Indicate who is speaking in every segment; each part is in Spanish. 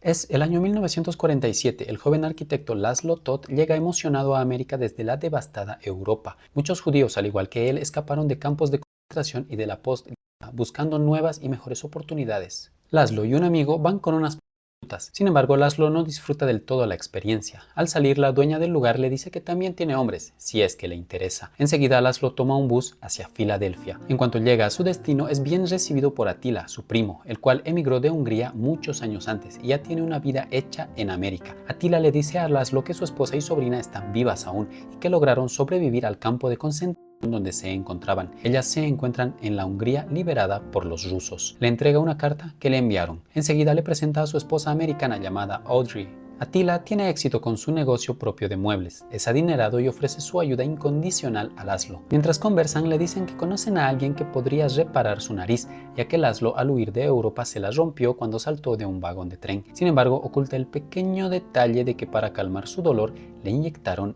Speaker 1: Es el año 1947. El joven arquitecto Laszlo Toth llega emocionado a América desde la devastada Europa. Muchos judíos, al igual que él, escaparon de campos de concentración y de la postguerra, buscando nuevas y mejores oportunidades. Laszlo y un amigo van con unas rutas. Sin embargo, Laszlo no disfruta del todo la experiencia. Al salir, la dueña del lugar le dice que también tiene hombres, si es que le interesa. Enseguida, Laszlo toma un bus hacia Filadelfia. En cuanto llega a su destino, es bien recibido por Attila, su primo, el cual emigró de Hungría muchos años antes y ya tiene una vida hecha en América. Attila le dice a Laszlo que su esposa y sobrina están vivas aún y que lograron sobrevivir al campo de concentración donde se encontraban. Ellas se encuentran en la Hungría liberada por los rusos. Le entrega una carta que le enviaron. Enseguida le presenta a su esposa americana llamada Audrey. Attila tiene éxito con su negocio propio de muebles, es adinerado y ofrece su ayuda incondicional a Laszlo. Mientras conversan, le dicen que conocen a alguien que podría reparar su nariz, ya que Laszlo al huir de Europa se la rompió cuando saltó de un vagón de tren. Sin embargo, oculta el pequeño detalle de que para calmar su dolor le inyectaron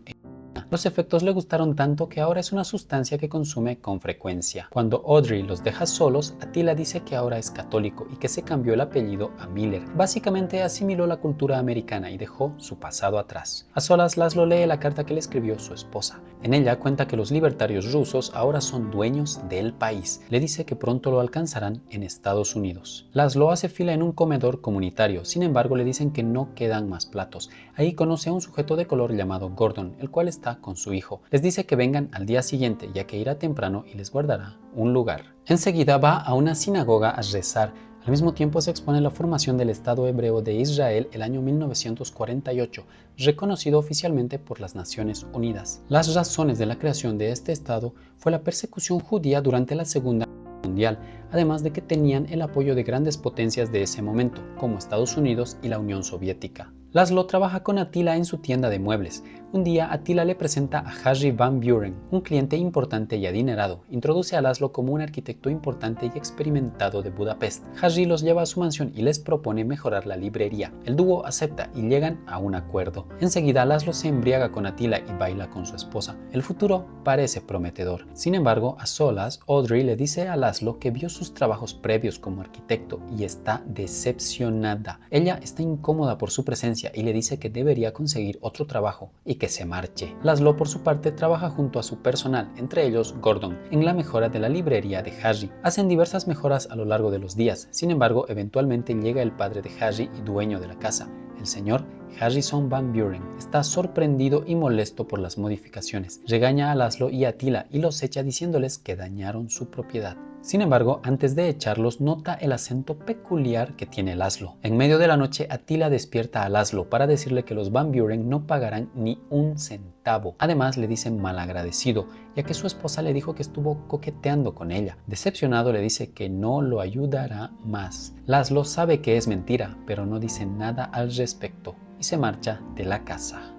Speaker 1: los efectos le gustaron tanto que ahora es una sustancia que consume con frecuencia. Cuando Audrey los deja solos, Attila dice que ahora es católico y que se cambió el apellido a Miller. Básicamente asimiló la cultura americana y dejó su pasado atrás. A solas, Laszlo lee la carta que le escribió su esposa. En ella cuenta que los libertarios rusos ahora son dueños del país. Le dice que pronto lo alcanzarán en Estados Unidos. Laszlo hace fila en un comedor comunitario, sin embargo le dicen que no quedan más platos. Ahí conoce a un sujeto de color llamado Gordon, el cual está con su hijo. Les dice que vengan al día siguiente, ya que irá temprano y les guardará un lugar. Enseguida va a una sinagoga a rezar. Al mismo tiempo se expone la formación del Estado hebreo de Israel el año 1948, reconocido oficialmente por las Naciones Unidas. Las razones de la creación de este Estado fue la persecución judía durante la Segunda Guerra Mundial, además de que tenían el apoyo de grandes potencias de ese momento, como Estados Unidos y la Unión Soviética. Laszlo trabaja con Attila en su tienda de muebles. Un día Attila le presenta a Harry Van Buren, un cliente importante y adinerado. Introduce a Laszlo como un arquitecto importante y experimentado de Budapest. Harry los lleva a su mansión y les propone mejorar la librería. El dúo acepta y llegan a un acuerdo. Enseguida Laszlo se embriaga con Attila y baila con su esposa. El futuro parece prometedor. Sin embargo, a solas, Audrey le dice a Laszlo que vio sus trabajos previos como arquitecto y está decepcionada. Ella está incómoda por su presencia y le dice que debería conseguir otro trabajo y que se marche. Laszlo, por su parte, trabaja junto a su personal, entre ellos Gordon, en la mejora de la librería de Harry. Hacen diversas mejoras a lo largo de los días. Sin embargo, eventualmente llega el padre de Harry y dueño de la casa, el señor Harrison Van Buren. Está sorprendido y molesto por las modificaciones. Regaña a Laszlo y a Attila y los echa diciéndoles que dañaron su propiedad. Sin embargo, antes de echarlos, nota el acento peculiar que tiene Laszlo. En medio de la noche, Attila despierta a Laszlo para decirle que los Van Buren no pagarán ni un centavo. Además, le dicen malagradecido, ya que su esposa le dijo que estuvo coqueteando con ella. Decepcionado, le dice que no lo ayudará más. Laszlo sabe que es mentira, pero no dice nada al respecto y se marcha de la casa.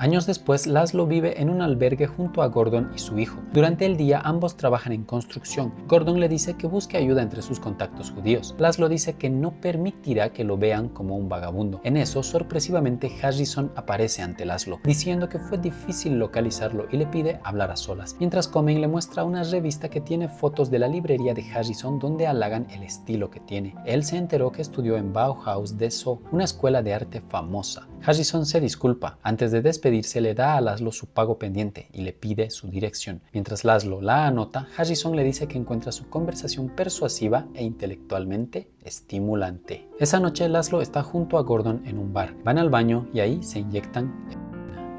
Speaker 1: Años después, Laszlo vive en un albergue junto a Gordon y su hijo. Durante el día, ambos trabajan en construcción. Gordon le dice que busque ayuda entre sus contactos judíos. Laszlo dice que no permitirá que lo vean como un vagabundo. En eso, sorpresivamente, Harrison aparece ante Laszlo, diciendo que fue difícil localizarlo y le pide hablar a solas. Mientras comen, le muestra una revista que tiene fotos de la librería de Harrison donde halagan el estilo que tiene. Él se enteró que estudió en Bauhaus Dessau, una escuela de arte famosa. Harrison se disculpa. Antes de despedirse, le da a Laszlo su pago pendiente y le pide su dirección. Mientras Laszlo la anota, Harrison le dice que encuentra su conversación persuasiva e intelectualmente estimulante. Esa noche, Laszlo está junto a Gordon en un bar. Van al baño y ahí se inyectan.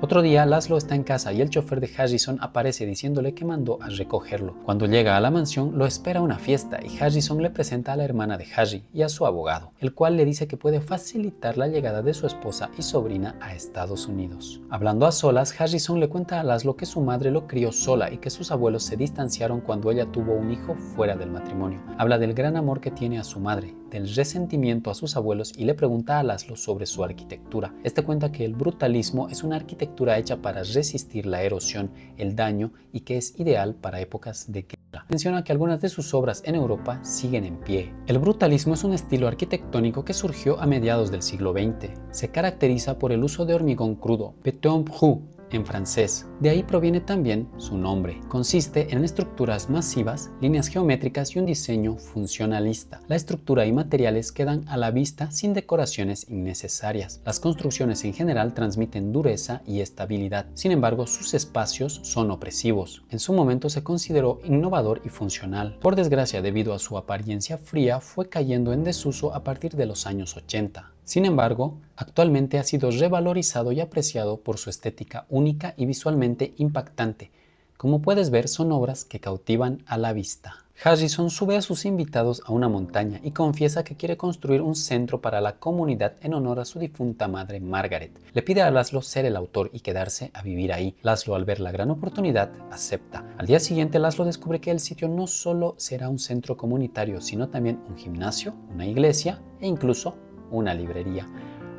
Speaker 1: Otro día, Laszlo está en casa y el chofer de Harrison aparece diciéndole que mandó a recogerlo. Cuando llega a la mansión, lo espera una fiesta y Harrison le presenta a la hermana de Harry y a su abogado, el cual le dice que puede facilitar la llegada de su esposa y sobrina a Estados Unidos. Hablando a solas, Harrison le cuenta a Laszlo que su madre lo crió sola y que sus abuelos se distanciaron cuando ella tuvo un hijo fuera del matrimonio. Habla del gran amor que tiene a su madre, del resentimiento a sus abuelos y le pregunta a Laszlo sobre su arquitectura. Este cuenta que el brutalismo es una arquitectura hecha para resistir la erosión, el daño y que es ideal para épocas de guerra. Menciona que algunas de sus obras en Europa siguen en pie. El brutalismo es un estilo arquitectónico que surgió a mediados del siglo XX. Se caracteriza por el uso de hormigón crudo, béton brut, en francés. De ahí proviene también su nombre. Consiste en estructuras masivas, líneas geométricas y un diseño funcionalista. La estructura y materiales quedan a la vista sin decoraciones innecesarias. Las construcciones en general transmiten dureza y estabilidad. Sin embargo, sus espacios son opresivos. En su momento se consideró innovador y funcional. Por desgracia, debido a su apariencia fría, fue cayendo en desuso a partir de los años 80. Sin embargo, actualmente ha sido revalorizado y apreciado por su estética única y visualmente impactante. Como puedes ver, son obras que cautivan a la vista. Harrison sube a sus invitados a una montaña y confiesa que quiere construir un centro para la comunidad en honor a su difunta madre Margaret. Le pide a Laszlo ser el autor y quedarse a vivir ahí. Laszlo, al ver la gran oportunidad, acepta. Al día siguiente, Laszlo descubre que el sitio no solo será un centro comunitario, sino también un gimnasio, una iglesia e incluso una librería.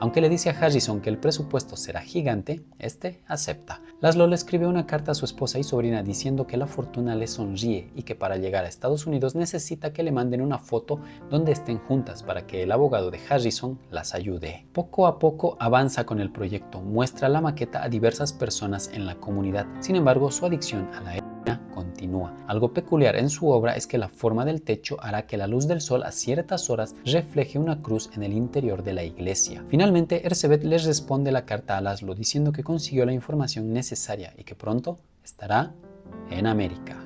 Speaker 1: Aunque le dice a Harrison que el presupuesto será gigante, este acepta. Laszlo le escribe una carta a su esposa y sobrina diciendo que la fortuna le sonríe y que para llegar a Estados Unidos necesita que le manden una foto donde estén juntas para que el abogado de Harrison las ayude. Poco a poco avanza con el proyecto, muestra la maqueta a diversas personas en la comunidad. Sin embargo, su adicción a la continúa. Algo peculiar en su obra es que la forma del techo hará que la luz del sol a ciertas horas refleje una cruz en el interior de la iglesia. Finalmente, Erzsébet les responde la carta a Laszlo diciendo que consiguió la información necesaria y que pronto estará en América.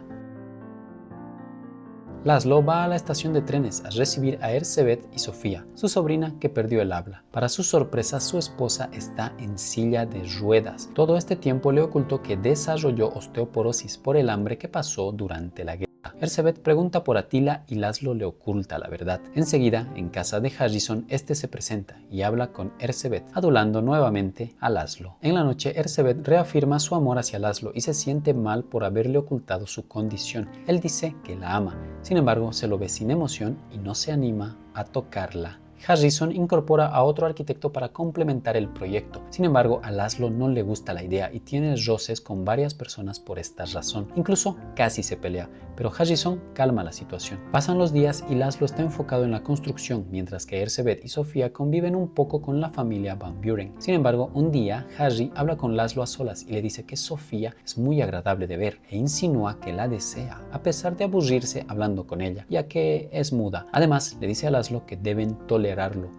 Speaker 1: Laszlo va a la estación de trenes a recibir a Erzsébet y Sofía, su sobrina que perdió el habla. Para su sorpresa, su esposa está en silla de ruedas. Todo este tiempo le ocultó que desarrolló osteoporosis por el hambre que pasó durante la guerra. Erzsébet pregunta por Attila y Laszlo le oculta la verdad. Enseguida, en casa de Harrison, este se presenta y habla con Erzsébet, adulando nuevamente a Laszlo. En la noche, Erzsébet reafirma su amor hacia Laszlo y se siente mal por haberle ocultado su condición. Él dice que la ama, sin embargo, se lo ve sin emoción y no se anima a tocarla. Harrison incorpora a otro arquitecto para complementar el proyecto. Sin embargo, a Laszlo no le gusta la idea y tiene roces con varias personas por esta razón. Incluso casi se pelea, pero Harrison calma la situación. Pasan los días y Laszlo está enfocado en la construcción, mientras que Erzsébet y Sofía conviven un poco con la familia Van Buren. Sin embargo, un día, Harry habla con Laszlo a solas y le dice que Sofía es muy agradable de ver e insinúa que la desea, a pesar de aburrirse hablando con ella, ya que es muda. Además, le dice a Laszlo que deben tolerarlo.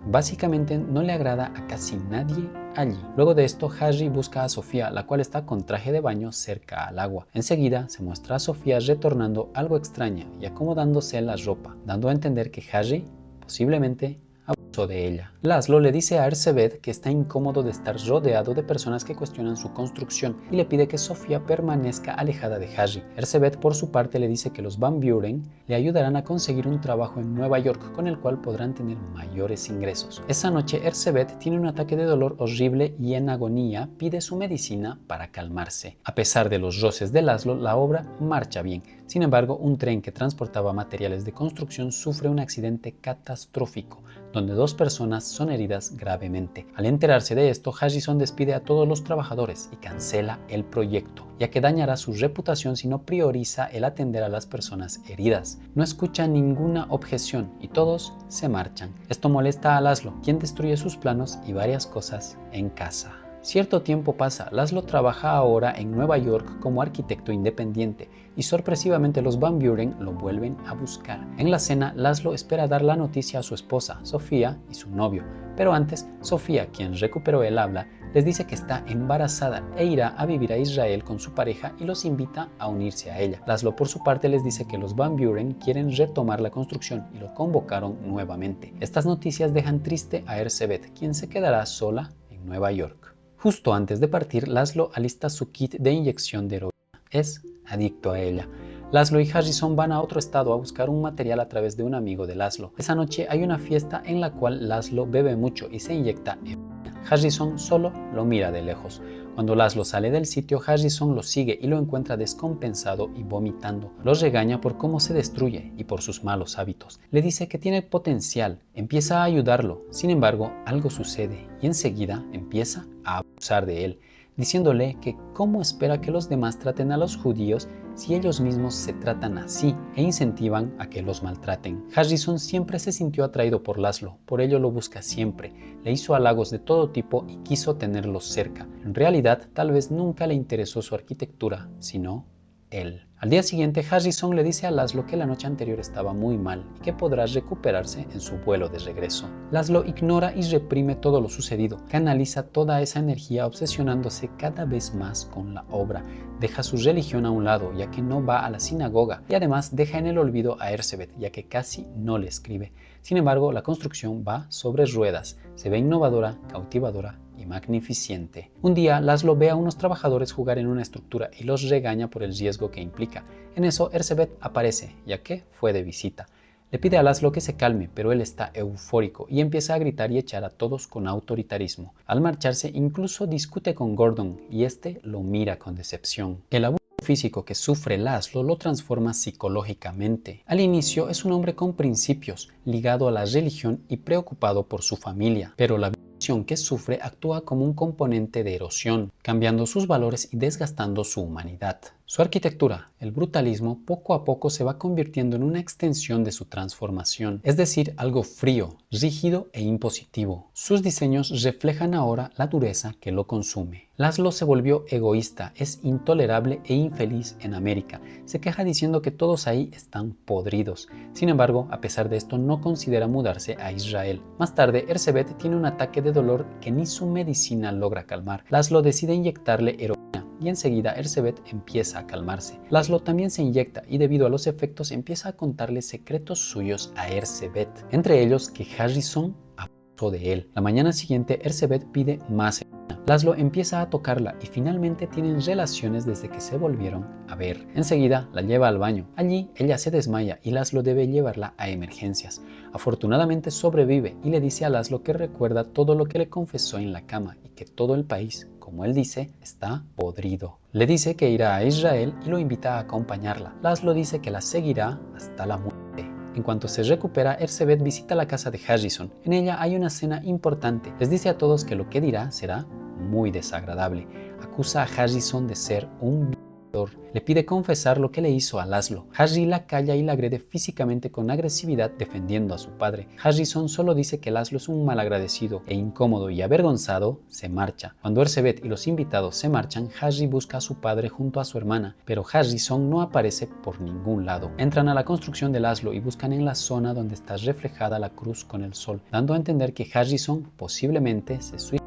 Speaker 1: Básicamente no le agrada a casi nadie allí. Luego de esto, Harry busca a Sofía, la cual está con traje de baño cerca al agua. Enseguida se muestra a Sofía retornando algo extraña y acomodándose la ropa, dando a entender que Harry posiblemente abusó de ella. Laszlo le dice a Erzsébet que está incómodo de estar rodeado de personas que cuestionan su construcción y le pide que Sofía permanezca alejada de Harry. Erzsébet, por su parte, le dice que los Van Buren le ayudarán a conseguir un trabajo en Nueva York con el cual podrán tener mayores ingresos. Esa noche, Erzsébet tiene un ataque de dolor horrible y en agonía pide su medicina para calmarse. A pesar de los roces de Laszlo, la obra marcha bien. Sin embargo, un tren que transportaba materiales de construcción sufre un accidente catastrófico, donde 2 personas son heridas gravemente. Al enterarse de esto, Harrison despide a todos los trabajadores y cancela el proyecto, ya que dañará su reputación si no prioriza el atender a las personas heridas. No escucha ninguna objeción y todos se marchan. Esto molesta a Laszlo, quien destruye sus planos y varias cosas en casa. Cierto tiempo pasa, Laszlo trabaja ahora en Nueva York como arquitecto independiente y sorpresivamente los Van Buren lo vuelven a buscar. En la cena, Laszlo espera dar la noticia a su esposa, Sofía, y su novio, pero antes, Sofía, quien recuperó el habla, les dice que está embarazada e irá a vivir a Israel con su pareja y los invita a unirse a ella. Laszlo, por su parte, les dice que los Van Buren quieren retomar la construcción y lo convocaron nuevamente. Estas noticias dejan triste a Erzsébet, quien se quedará sola en Nueva York. Justo antes de partir, Laszlo alista su kit de inyección de heroína. Es adicto a ella. Laszlo y Harrison van a otro estado a buscar un material a través de un amigo de Laszlo. Esa noche hay una fiesta en la cual Laszlo bebe mucho y se inyecta heroína. Harrison solo lo mira de lejos. Cuando Laszlo sale del sitio, Harrison lo sigue y lo encuentra descompensado y vomitando. Lo regaña por cómo se destruye y por sus malos hábitos. Le dice que tiene potencial, empieza a ayudarlo. Sin embargo, algo sucede y enseguida empieza a abusar de él. diciéndole que cómo espera que los demás traten a los judíos si ellos mismos se tratan así e incentivan a que los maltraten. Harrison siempre se sintió atraído por Laszlo, por ello lo busca siempre, le hizo halagos de todo tipo y quiso tenerlos cerca. En realidad, tal vez nunca le interesó su arquitectura, sino él. Al día siguiente, Harrison le dice a Laszlo que la noche anterior estaba muy mal y que podrá recuperarse en su vuelo de regreso. Laszlo ignora y reprime todo lo sucedido, canaliza toda esa energía obsesionándose cada vez más con la obra, deja su religión a un lado ya que no va a la sinagoga y además deja en el olvido a Erzsébet ya que casi no le escribe. Sin embargo, la construcción va sobre ruedas, se ve innovadora, cautivadora y magnificente. Un día, Laszlo ve a unos trabajadores jugar en una estructura y los regaña por el riesgo que implica. En eso, Erzsébet aparece, ya que fue de visita. Le pide a Laszlo que se calme, pero él está eufórico y empieza a gritar y echar a todos con autoritarismo. Al marcharse, incluso discute con Gordon y este lo mira con decepción. El abuso físico que sufre Laszlo lo transforma psicológicamente. Al inicio es un hombre con principios, ligado a la religión y preocupado por su familia, pero la violación que sufre actúa como un componente de erosión, cambiando sus valores y desgastando su humanidad. Su arquitectura, el brutalismo, poco a poco se va convirtiendo en una extensión de su transformación, es decir, algo frío, rígido e impositivo. Sus diseños reflejan ahora la dureza que lo consume. Laszlo se volvió egoísta, es intolerable e infeliz en América. Se queja diciendo que todos ahí están podridos. Sin embargo, a pesar de esto, no considera mudarse a Israel. Más tarde, Erzsébet tiene un ataque de dolor que ni su medicina logra calmar. Laszlo decide inyectarle heroína y enseguida Erzsébet empieza a calmarse. Laszlo también se inyecta y debido a los efectos empieza a contarle secretos suyos a Erzsébet, entre ellos que Harrison abusó de él. La mañana siguiente Erzsébet pide más heroína. Laszlo empieza a tocarla y finalmente tienen relaciones desde que se volvieron a ver. Enseguida la lleva al baño. Allí ella se desmaya y Laszlo debe llevarla a emergencias. Afortunadamente sobrevive y le dice a Laszlo que recuerda todo lo que le confesó en la cama y que todo el país, como él dice, está podrido. Le dice que irá a Israel y lo invita a acompañarla. Laszlo dice que la seguirá hasta la muerte. En cuanto se recupera, Erzsébet visita la casa de Harrison. En ella hay una cena importante. Les dice a todos que lo que dirá será muy desagradable. Acusa a Harrison de ser un violador. Le pide confesar lo que le hizo a Laszlo. Harry la calla y la agrede físicamente con agresividad defendiendo a su padre. Harrison solo dice que Laszlo es un malagradecido e incómodo y avergonzado se marcha. Cuando Erzsébet y los invitados se marchan, Harry busca a su padre junto a su hermana, pero Harrison no aparece por ningún lado. Entran a la construcción de Laszlo y buscan en la zona donde está reflejada la cruz con el sol, dando a entender que Harrison posiblemente se suicidó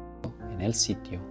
Speaker 1: en el sitio.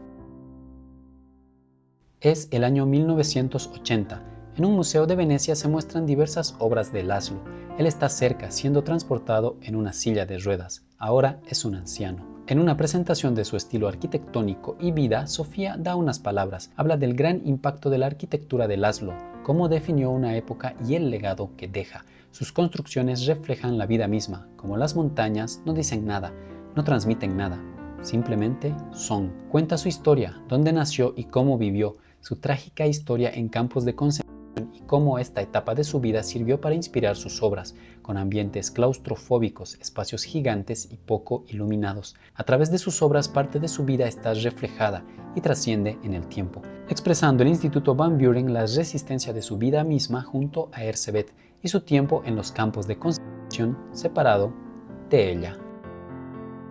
Speaker 1: Es el año 1980. En un museo de Venecia se muestran diversas obras de Laszlo. Él está cerca, siendo transportado en una silla de ruedas. Ahora es un anciano. En una presentación de su estilo arquitectónico y vida, Sofía da unas palabras. Habla del gran impacto de la arquitectura de Laszlo, cómo definió una época y el legado que deja. Sus construcciones reflejan la vida misma, como las montañas no dicen nada, no transmiten nada. Simplemente son. Cuenta su historia, dónde nació y cómo vivió, su trágica historia en campos de concentración y cómo esta etapa de su vida sirvió para inspirar sus obras, con ambientes claustrofóbicos, espacios gigantes y poco iluminados. A través de sus obras parte de su vida está reflejada y trasciende en el tiempo, expresando el Instituto Van Buren la resistencia de su vida misma junto a Erzsébet y su tiempo en los campos de concentración separado de ella.